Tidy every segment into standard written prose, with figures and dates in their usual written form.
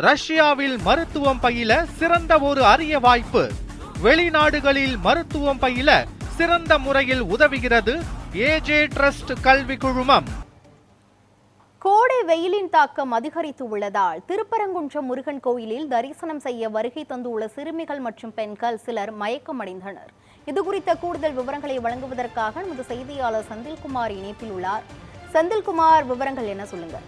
ரஷ்யாவில் மருத்துவம் பயில சிறந்த ஒரு அரிய வாய்ப்பு. வெளிநாடுகளில் மருத்துவம் பயில சிறந்த முறையில் உதவுகிறது ஏஜே ட்ரஸ்ட் கல்வி குழுமம். கோடை வெயிலின் தாக்கம் அதிகரித்து உள்ளதால் திருப்பரங்குன்றம் முருகன் கோயிலில் தரிசனம் செய்ய வருகை தந்துள்ள சிறுமிகள் மற்றும் பெண்கள் சிலர் மயக்கமடைந்தனர். இதுகுறித்த கூடுதல் விவரங்களை வழங்குவதற்காக நமது செய்தியாளர் செந்தில்குமார் இணைப்பில் உள்ளார். செந்தில்குமார், விவரங்கள் என்ன சொல்லுங்க?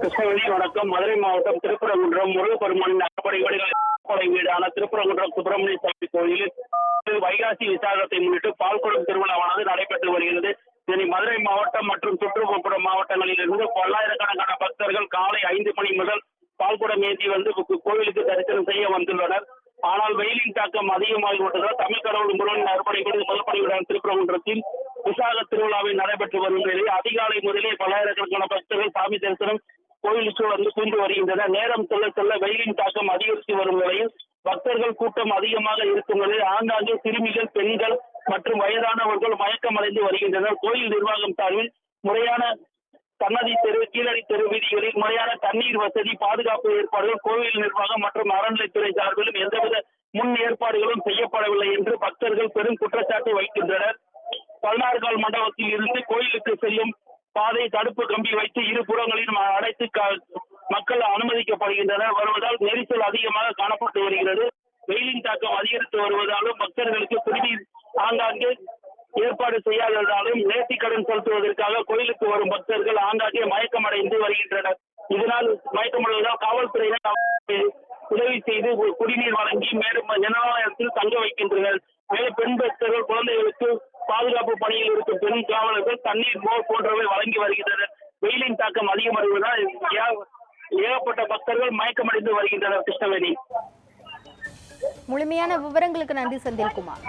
கிருஷ்ணகிரி வணக்கம். மதுரை மாவட்டம் திருப்பரங்குன்றம் முருகப்பெருமானின் அடிப்படை வீடான திருப்பரங்குன்றம் சுப்பிரமணிய சுவாமி கோயிலில் வைகாசி விசாகத்தை முன்னிட்டு பால்குடம் திருவிழாவானது நடைபெற்று வருகிறது. இதனை மதுரை மாவட்டம் மற்றும் சுற்றுப்புற மாவட்டங்களில் இருந்து பல்லாயிரக்கணக்கான பக்தர்கள் காலை 5 மணி முதல் பால்குடம் ஏந்தி வந்து கோவிலுக்கு தரிசனம் செய்ய வந்துள்ளனர். ஆனால் வெயிலின் தாக்கம் அதிகமாகி விட்டதால் தமிழ் கடவுள் முருகன் அறுபடைகளில் முதற்படையுடன் திருப்பரங்குன்றத்தில் விசாக திருவிழாவை நடைபெற்று வரும் நிலையில் அதிகாலை முதலே பல்லாயிரக்கணக்கான பக்தர்கள் சாமி தரிசனம் கோயிலுக்கு வந்து சென்று வருகின்றனர். நேரம் செல்ல செல்ல வெயிலின் தாக்கம் அதிகரித்து வரும் நிலையில் பக்தர்கள் கூட்டம் அதிகமாக இருக்கும் நிலையில் ஆங்காங்கே சிறுமிகள், பெண்கள் மற்றும் வயதானவர்கள் மயக்கமடைந்து வருகின்றனர். கோயில் நிர்வாகம் சார்பில் முறையான சன்னதி தெரு, கீழடி தெரு வீதிகளில் முறையான தண்ணீர் வசதி, பாதுகாப்பு ஏற்பாடுகள் கோவில் நிர்வாகம் மற்றும் அறநிலைத்துறை சார்பிலும் எந்தவித முன் ஏற்பாடுகளும் செய்யப்படவில்லை என்று பக்தர்கள் பெரும் குற்றச்சாட்டு வைக்கின்றனர். 16 கால் மண்டபத்தில் இருந்து கோயிலுக்கு செல்லும் பாதை தடுப்பு கம்பி வைத்து இரு புறங்களிலும் அடைத்து மக்கள் அனுமதிக்கப்படுகின்றனர். வருவதால் நெரிசல் அதிகமாக காணப்பட்டு வருகிறது. வெயிலின் தாக்கம் அதிகரித்து வருவதாலும் பக்தர்களுக்கு குடிநீர் ஆங்காங்கே ஏற்பாடு செய்யாததாலும் நேர்த்திக்கடன் செலுத்துவதற்காக கோயிலுக்கு வரும் பக்தர்கள் ஆங்காங்கே மயக்கமடைந்து வருகின்றனர். இதனால் மயக்கமடைவதால் காவல்துறையினர் உதவி செய்து குடிநீர் வழங்கி மேலும் ஜனநாயகத்தில் தங்க வைக்கின்றனர். மேலும் பெண் பக்தர்கள், குழந்தைகளுக்கு பாதுகாப்பு பணியில் இருக்கும் பெண் காவலர்கள் தண்ணீர், மோர் போன்றவை வழங்கி வருகின்றனர். வெயிலின் தாக்கம் அதிகம் வருவதால் ஏகப்பட்ட பக்தர்கள் மயக்கமடைந்து வருகின்றனர். கிருஷ்ணவேணி, முழுமையான விவரங்களுக்கு நன்றி செந்தில்குமார்.